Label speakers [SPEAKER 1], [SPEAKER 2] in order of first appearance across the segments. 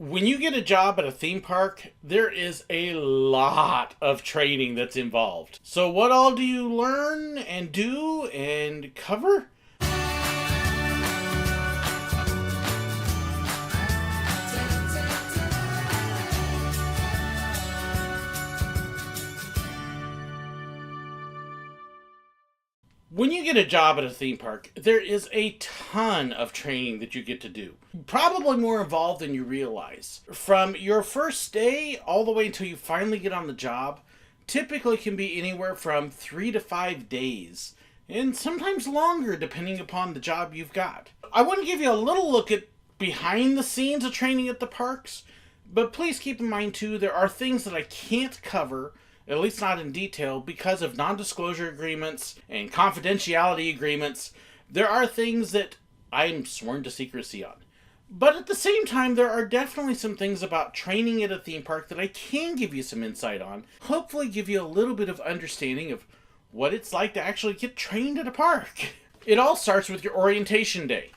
[SPEAKER 1] When you get a job at a theme park, there is a lot of training that's involved. So, what all do you learn and do and cover? When you get a job at a theme park, there is a ton of training that you get to do. Probably more involved than you realize. From your first day all the way until you finally get on the job, typically can be anywhere from 3 to 5 days, and sometimes longer depending upon the job you've got. I want to give you a little look at behind the scenes of training at the parks, but please keep in mind too, there are things that I can't cover, at least not in detail, because of non-disclosure agreements and confidentiality agreements. There are things that I'm sworn to secrecy on. But at the same time, there are definitely some things about training at a theme park that I can give you some insight on. Hopefully give you a little bit of understanding of what it's like to actually get trained at a park. It all starts with your orientation day.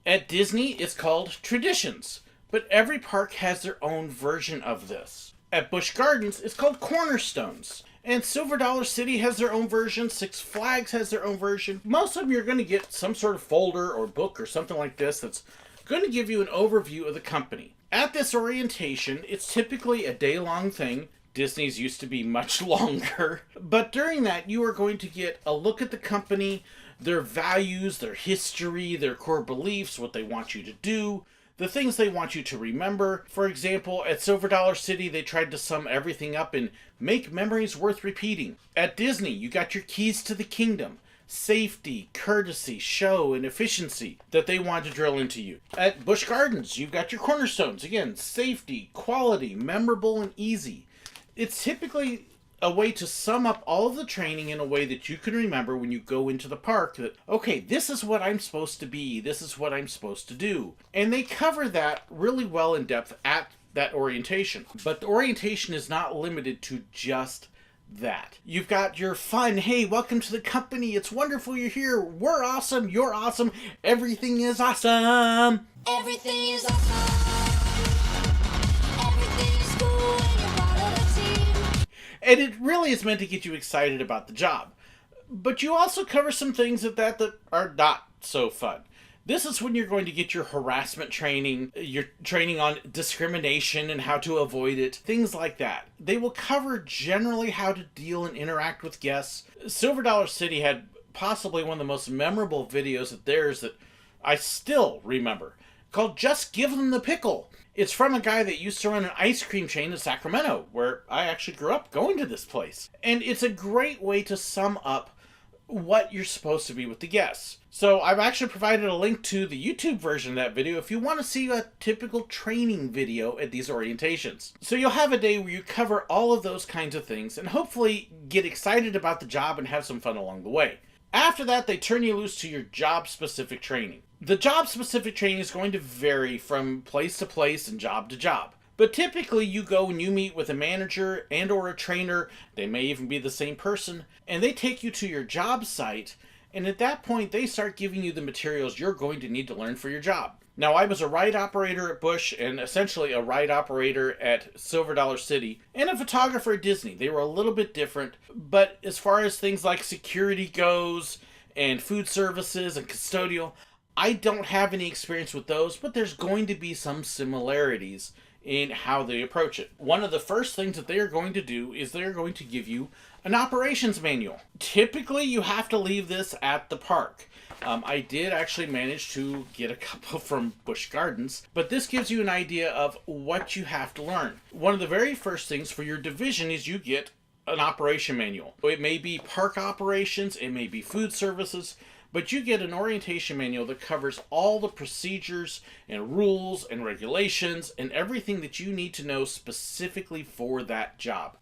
[SPEAKER 1] At Disney, it's called Traditions, but every park has their own version of this. At Busch Gardens, it's called Cornerstones. And Silver Dollar City has their own version. Six Flags has their own version. Most of them you're going to get some sort of folder or book or something like this that's going to give you an overview of the company. At this orientation, it's typically a day-long thing. Disney's used to be much longer. But during that, you are going to get a look at the company, their values, their history, their core beliefs, what they want you to do, the things they want you to remember. For example, at Silver Dollar City, they tried to sum everything up in make memories worth repeating. At Disney, you got your keys to the kingdom. Safety, courtesy, show, and efficiency that they want to drill into you. At Busch Gardens, you've got your cornerstones. Again, safety, quality, memorable, and easy. It's typically a way to sum up all of the training in a way that you can remember when you go into the park that, okay, this is what I'm supposed to be, this is what I'm supposed to do. And they cover that really well in depth at that orientation. But the orientation is not limited to just that. You've got your fun, hey, welcome to the company, it's wonderful you're here, we're awesome, you're awesome, everything is awesome.
[SPEAKER 2] Everything is awesome. Everything is cool when you're part of a team.
[SPEAKER 1] And it really is meant to get you excited about the job. But you also cover some things that are not so fun. This is when you're going to get your harassment training, your training on discrimination and how to avoid it, things like that. They will cover generally how to deal and interact with guests. Silver Dollar City had possibly one of the most memorable videos of theirs that I still remember, called Just Give Them the Pickle. It's from a guy that used to run an ice cream chain in Sacramento, where I actually grew up going to this place. And it's a great way to sum up what you're supposed to be with the guests. So I've actually provided a link to the YouTube version of that video if you want to see a typical training video at these orientations. So you'll have a day where you cover all of those kinds of things and hopefully get excited about the job and have some fun along the way. After that, they turn you loose to your job-specific training. The job-specific training is going to vary from place to place and job to job. But typically you go and you meet with a manager and or a trainer, they may even be the same person, and they take you to your job site, and at that point they start giving you the materials you're going to need to learn for your job. Now, I was a ride operator at Busch and essentially a ride operator at Silver Dollar City and a photographer at Disney. They were a little bit different, but as far as things like security goes and food services and custodial, I don't have any experience with those, but there's going to be some similarities in how they approach it. One of the first things that they are going to do is they're going to give you an operations manual. Typically, you have to leave this at the park. I did actually manage to get a couple from Busch Gardens, but this gives you an idea of what you have to learn. One of the very first things for your division is you get an operation manual. It may be park operations, it may be food services, but you get an orientation manual that covers all the procedures and rules and regulations and everything that you need to know specifically for that job,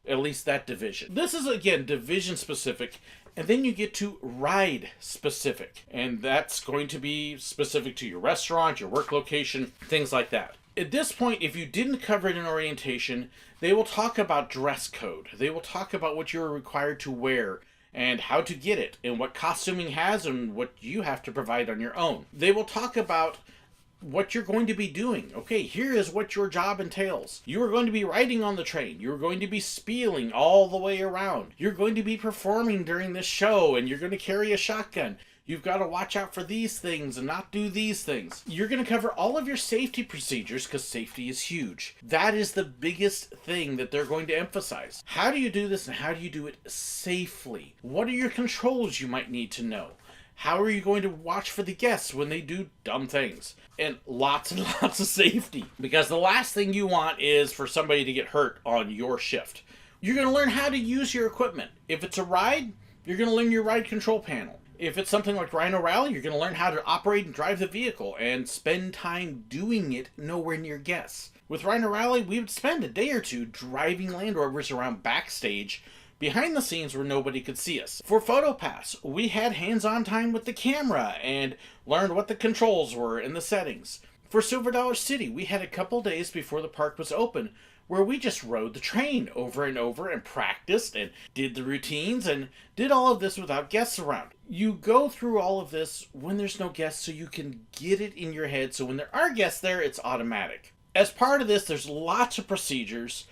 [SPEAKER 1] at least that division. This is, again, division specific, and then you get to ride specific, and that's going to be specific to your restaurant, your work location, things like that. At this point, if you didn't cover it in orientation, they will talk about dress code. They will talk about what you're required to wear and how to get it, and what costuming has and what you have to provide on your own. They will talk about what you're going to be doing. Okay, here is what your job entails. You are going to be riding on the train. You're going to be spieling all the way around. You're going to be performing during this show, and you're going to carry a shotgun. You've got to watch out for these things and not do these things. You're going to cover all of your safety procedures because safety is huge. That is the biggest thing that they're going to emphasize. How do you do this and how do you do it safely? What are your controls you might need to know? How are you going to watch for the guests when they do dumb things? And lots of safety. Because the last thing you want is for somebody to get hurt on your shift. You're going to learn how to use your equipment. If it's a ride, you're going to learn your ride control panel. If it's something like Rhino Rally, you're going to learn how to operate and drive the vehicle and spend time doing it nowhere near guests. With Rhino Rally, we would spend a day or two driving Land Rovers around Backstage, behind the scenes where nobody could see us. For PhotoPass, we had hands-on time with the camera and learned what the controls were and the settings. For Silver Dollar City, we had a couple days before the park was open where we just rode the train over and over and practiced and did the routines and did all of this without guests around. You go through all of this when there's no guests so you can get it in your head so when there are guests there, it's automatic. As part of this, there's lots of procedures,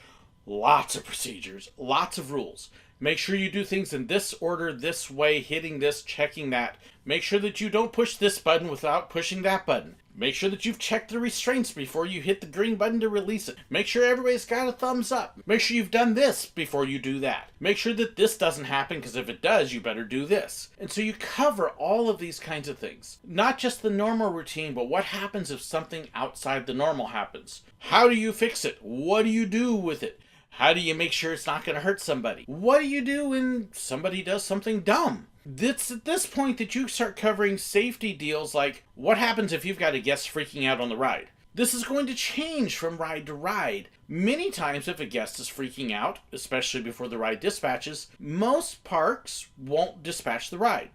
[SPEAKER 1] lots of rules. Make sure you do things in this order, this way, hitting this, checking that. Make sure that you don't push this button without pushing that button. Make sure that you've checked the restraints before you hit the green button to release it. Make sure everybody's got a thumbs up. Make sure you've done this before you do that. Make sure that this doesn't happen, because if it does, you better do this. And so you cover all of these kinds of things. Not just the normal routine, but what happens if something outside the normal happens? How do you fix it? What do you do with it? How do you make sure it's not going to hurt somebody? What do you do when somebody does something dumb? It's at this point that you start covering safety deals like what happens if you've got a guest freaking out on the ride. This is going to change from ride to ride. Many times if a guest is freaking out, especially before the ride dispatches, most parks won't dispatch the ride.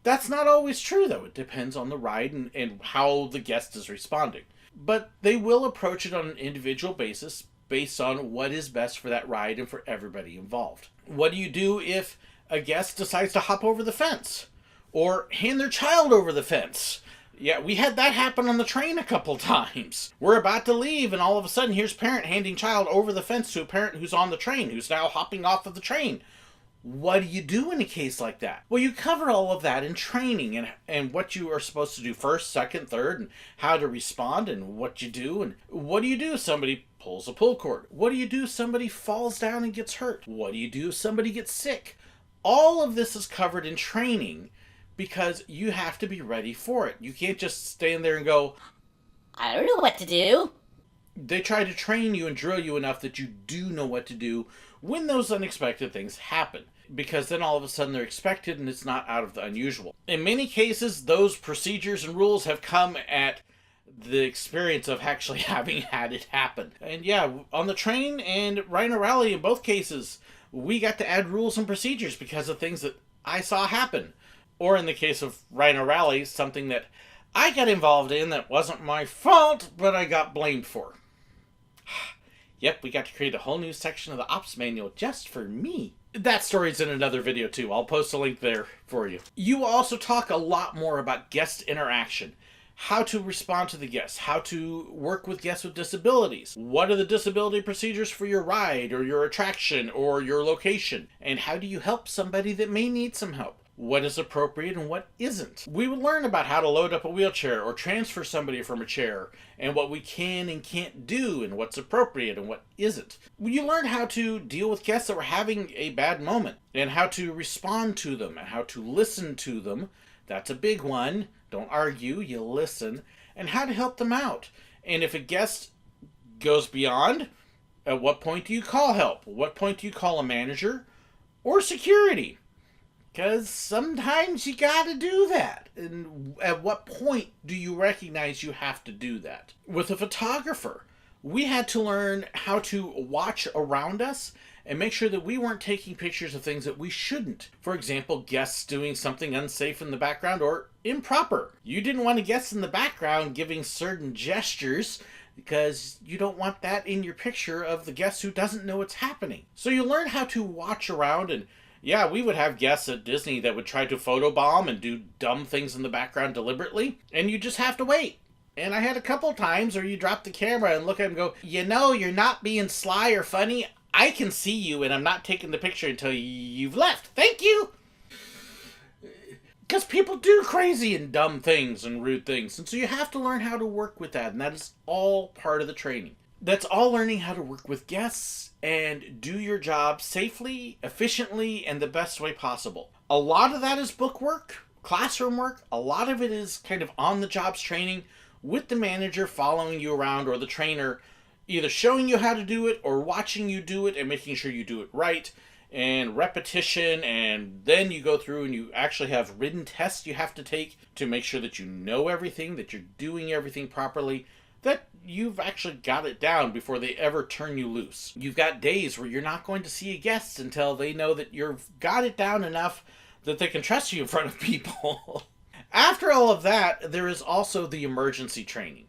[SPEAKER 1] That's not always true though. It depends on the ride and how the guest is responding. But they will approach it on an individual basis based on what is best for that ride and for everybody involved. What do you do if a guest decides to hop over the fence or hand their child over the fence? Yeah, we had that happen on the train a couple times. We're about to leave and all of a sudden here's parent handing child over the fence to a parent who's on the train, who's now hopping off of the train. What do you do in a case like that? Well, you cover all of that in training and what you are supposed to do first, second, third, and how to respond and what you do. And what do you do if somebody pulls a pull cord? What do you do if somebody falls down and gets hurt? What do you do if somebody gets sick? All of this is covered in training because you have to be ready for it. You can't just stand there and go,
[SPEAKER 3] I don't know what to do.
[SPEAKER 1] They try to train you and drill you enough that you do know what to do when those unexpected things happen. Because then all of a sudden they're expected and it's not out of the unusual. In many cases, those procedures and rules have come at the experience of actually having had it happen. And yeah, on the train and Rhino Rally, in both cases, we got to add rules and procedures because of things that I saw happen. Or in the case of Rhino Rally, something that I got involved in that wasn't my fault, but I got blamed for. Yep, we got to create a whole new section of the ops manual just for me. That story's in another video too. I'll post a link there for you. You will also talk a lot more about guest interaction. How to respond to the guests, how to work with guests with disabilities. What are the disability procedures for your ride or your attraction or your location? And how do you help somebody that may need some help? What is appropriate and what isn't? We will learn about how to load up a wheelchair or transfer somebody from a chair and what we can and can't do and what's appropriate and what isn't. You learn how to deal with guests that were having a bad moment and how to respond to them and how to listen to them. That's a big one. Don't argue, you listen. And how to help them out. And if a guest goes beyond, at what point do you call help? At what point do you call a manager or security? Because sometimes you gotta do that. And at what point do you recognize you have to do that? With a photographer, we had to learn how to watch around us and make sure that we weren't taking pictures of things that we shouldn't. For example, guests doing something unsafe in the background or improper. You didn't want a guest in the background giving certain gestures because you don't want that in your picture of the guest who doesn't know what's happening. So you learn how to watch around. And yeah, we would have guests at Disney that would try to photobomb and do dumb things in the background deliberately, and you just have to wait. And I had a couple times where you drop the camera and look at him and go, you're not being sly or funny. I can see you and I'm not taking the picture until you've left. Thank you. Because people do crazy and dumb things and rude things. And so you have to learn how to work with that. And that is all part of the training. That's all learning how to work with guests and do your job safely, efficiently, and the best way possible. A lot of that is book work, classroom work. A lot of it is kind of on-the-jobs training with the manager following you around or the trainer either showing you how to do it or watching you do it and making sure you do it right, and repetition, and then you go through and you actually have written tests you have to take to make sure that you know everything, that you're doing everything properly, that you've actually got it down before they ever turn you loose. You've got days where you're not going to see a guest until they know that you've got it down enough that they can trust you in front of people. After all of that, there is also the emergency training.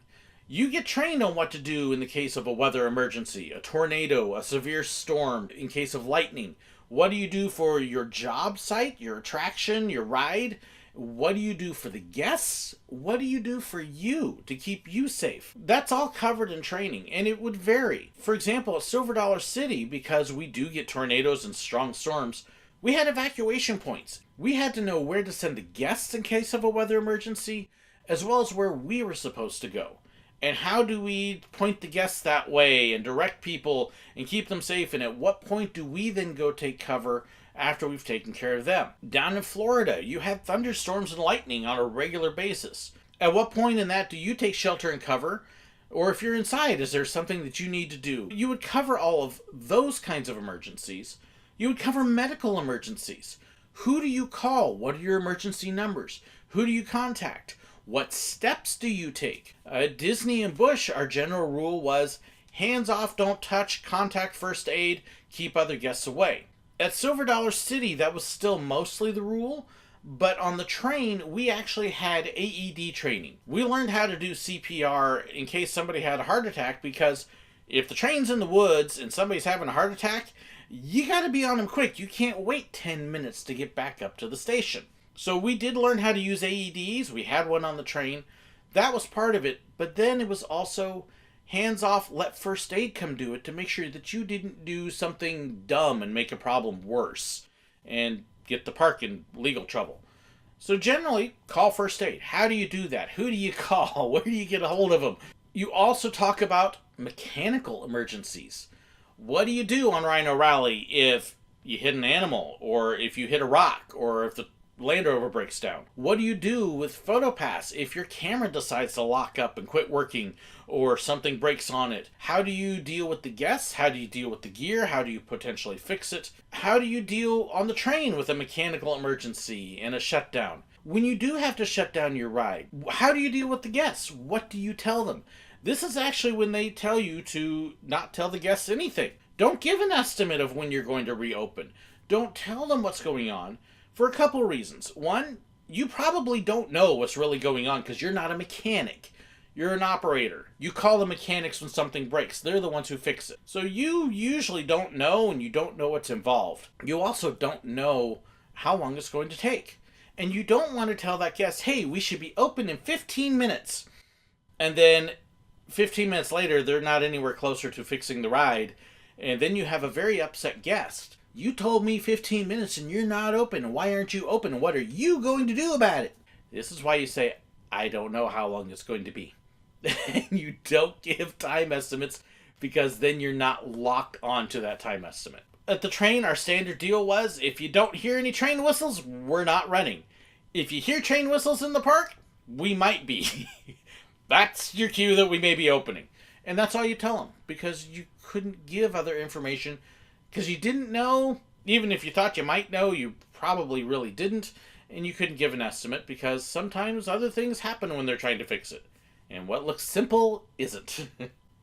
[SPEAKER 1] You get trained on what to do in the case of a weather emergency, a tornado, a severe storm, in case of lightning. What do you do for your job site, your attraction, your ride? What do you do for the guests? What do you do for you to keep you safe? That's all covered in training, and it would vary. For example, at Silver Dollar City, because we do get tornadoes and strong storms, we had evacuation points. We had to know where to send the guests in case of a weather emergency, as well as where we were supposed to go. And how do we point the guests that way and direct people and keep them safe? And at what point do we then go take cover after we've taken care of them? Down in Florida, you have thunderstorms and lightning on a regular basis. At what point in that do you take shelter and cover? Or if you're inside, is there something that you need to do? You would cover all of those kinds of emergencies. You would cover medical emergencies. Who do you call? What are your emergency numbers? Who do you contact? What steps do you take? At Disney and Busch, our general rule was hands off, don't touch, contact first aid, keep other guests away. At Silver Dollar City, that was still mostly the rule, but on the train, we actually had AED training. We learned how to do CPR in case somebody had a heart attack, because if the train's in the woods and somebody's having a heart attack, you gotta be on them quick. You can't wait 10 minutes to get back up to the station. So we did learn how to use AEDs. We had one on the train. That was part of it. But then it was also hands off, let first aid come do it to make sure that you didn't do something dumb and make a problem worse and get the park in legal trouble. So generally, call first aid. How do you do that? Who do you call? Where do you get a hold of them? You also talk about mechanical emergencies. What do you do on Rhino Rally if you hit an animal, or if you hit a rock, or if the Land Rover breaks down? What do you do with PhotoPass if your camera decides to lock up and quit working, or something breaks on it? How do you deal with the guests? How do you deal with the gear? How do you potentially fix it? How do you deal on the train with a mechanical emergency and a shutdown? When you do have to shut down your ride, how do you deal with the guests? What do you tell them? This is actually when they tell you to not tell the guests anything. Don't give an estimate of when you're going to reopen. Don't tell them what's going on. For a couple of reasons. One, you probably don't know what's really going on because you're not a mechanic. You're an operator. You call the mechanics when something breaks. They're the ones who fix it. So you usually don't know, and you don't know what's involved. You also don't know how long it's going to take. And you don't want to tell that guest, hey, we should be open in 15 minutes. And then 15 minutes later, they're not anywhere closer to fixing the ride. And then you have a very upset guest. You told me 15 minutes and you're not open. Why aren't you open? What are you going to do about it? This is why you say, I don't know how long it's going to be. You don't give time estimates because then you're not locked onto that time estimate. At the train, our standard deal was, if you don't hear any train whistles, we're not running. If you hear train whistles in the park, we might be. That's your cue that we may be opening. And that's all you tell them, because you couldn't give other information because you didn't know. Even if you thought you might know, you probably really didn't, and you couldn't give an estimate because sometimes other things happen when they're trying to fix it. And what looks simple isn't.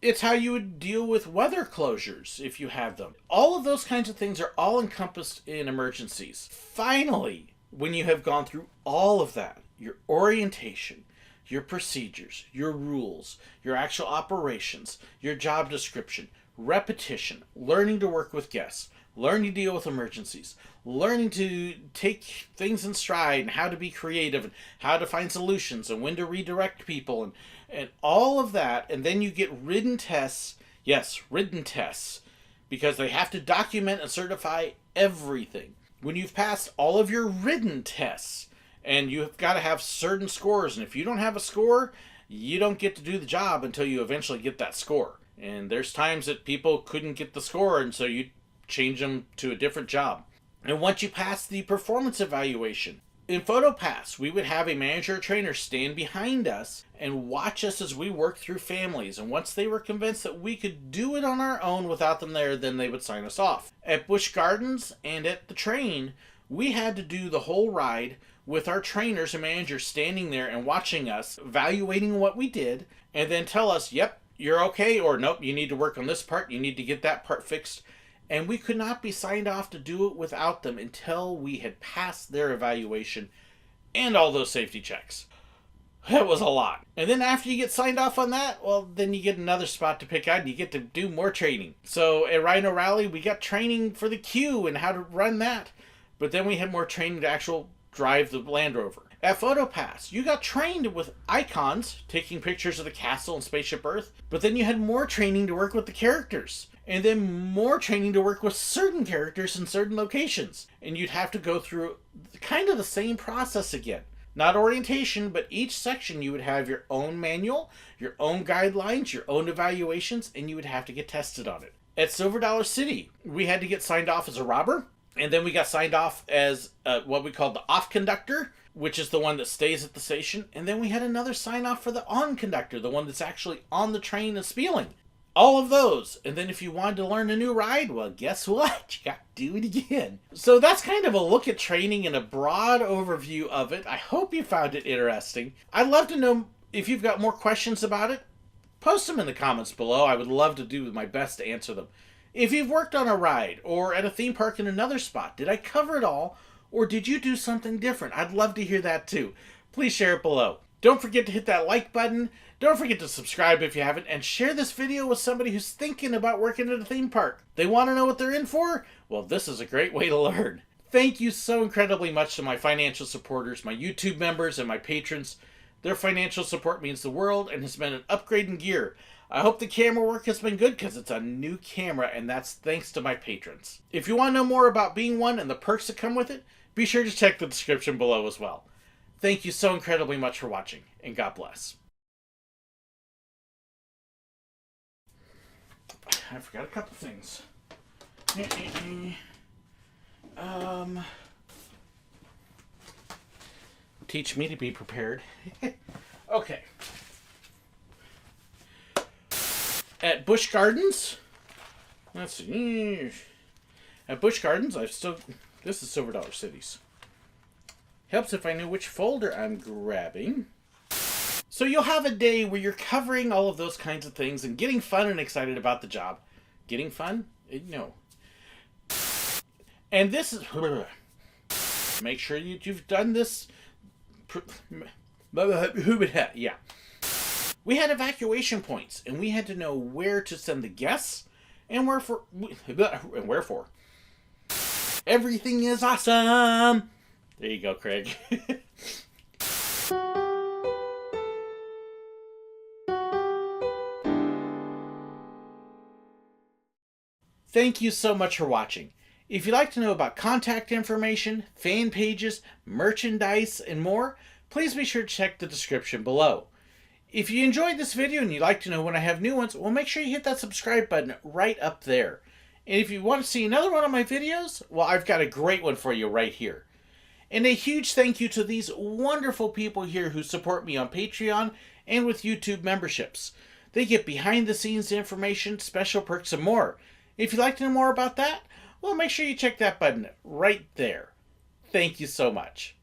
[SPEAKER 1] It's how you would deal with weather closures if you have them. All of those kinds of things are all encompassed in emergencies. Finally, when you have gone through all of that, your orientation, your procedures, your rules, your actual operations, your job description, repetition, learning to work with guests, learning to deal with emergencies, learning to take things in stride and how to be creative and how to find solutions and when to redirect people and all of that. And then you get written tests. Yes, written tests, because they have to document and certify everything. When you've passed all of your written tests, and you've got to have certain scores, and if you don't have a score, you don't get to do the job until you eventually get that score. And there's times that people couldn't get the score, and so you change them to a different job. And once you pass the performance evaluation, in PhotoPass, we would have a manager or trainer stand behind us and watch us as we work through families. And once they were convinced that we could do it on our own without them there, then they would sign us off. At Busch Gardens and at the train, we had to do the whole ride with our trainers and managers standing there and watching us, evaluating what we did, and then tell us, yep, you're okay, or nope, you need to work on this part, you need to get that part fixed. And we could not be signed off to do it without them until we had passed their evaluation and all those safety checks. That was a lot. And then after you get signed off on that, well, then you get another spot to pick out and you get to do more training. So at Rhino Rally, we got training for the queue and how to run that. But then we had more training to actual drive the Land Rover. At PhotoPass, you got trained with icons, taking pictures of the castle and Spaceship Earth, but then you had more training to work with the characters, and then more training to work with certain characters in certain locations. And you'd have to go through kind of the same process again. Not orientation, but each section you would have your own manual, your own guidelines, your own evaluations, and you would have to get tested on it. At Silver Dollar City, we had to get signed off as a robber, and then we got signed off as what we called the off conductor, which is the one that stays at the station. And then we had another sign off for the on conductor, the one that's actually on the train and spieling. All of those. And then if you wanted to learn a new ride, well, guess what? You got to do it again. So that's kind of a look at training and a broad overview of it. I hope you found it interesting. I'd love to know if you've got more questions about it. Post them in the comments below. I would love to do my best to answer them. If you've worked on a ride or at a theme park in another spot, did I cover it all? Or did you do something different? I'd love to hear that too. Please share it below. Don't forget to hit that like button. Don't forget to subscribe if you haven't. And share this video with somebody who's thinking about working at a theme park. They want to know what they're in for? Well, this is a great way to learn. Thank you so incredibly much to my financial supporters, my YouTube members, and my patrons. Their financial support means the world and has been an upgrade in gear. I hope the camera work has been good because it's a new camera, and that's thanks to my patrons. If you want to know more about being one and the perks that come with it, be sure to check the description below as well. Thank you so incredibly much for watching, and God bless. I forgot a couple things. Teach me to be prepared. Okay. At Busch Gardens, let's see. At Busch Gardens, this is Silver Dollar Cities. Helps if I know which folder I'm grabbing. So you'll have a day where you're covering all of those kinds of things and getting fun and excited about the job. Getting fun? No. And this is... Make sure you've done this... Yeah. We had evacuation points, and we had to know where to send the guests and wherefore. Everything is awesome! There you go, Craig. Thank you so much for watching. If you'd like to know about contact information, fan pages, merchandise, and more, please be sure to check the description below. If you enjoyed this video and you'd like to know when I have new ones, well, make sure you hit that subscribe button right up there. And if you want to see another one of my videos, well, I've got a great one for you right here. And a huge thank you to these wonderful people here who support me on Patreon and with YouTube memberships. They get behind the scenes information, special perks, and more. If you'd like to know more about that, well, make sure you check that button right there. Thank you so much.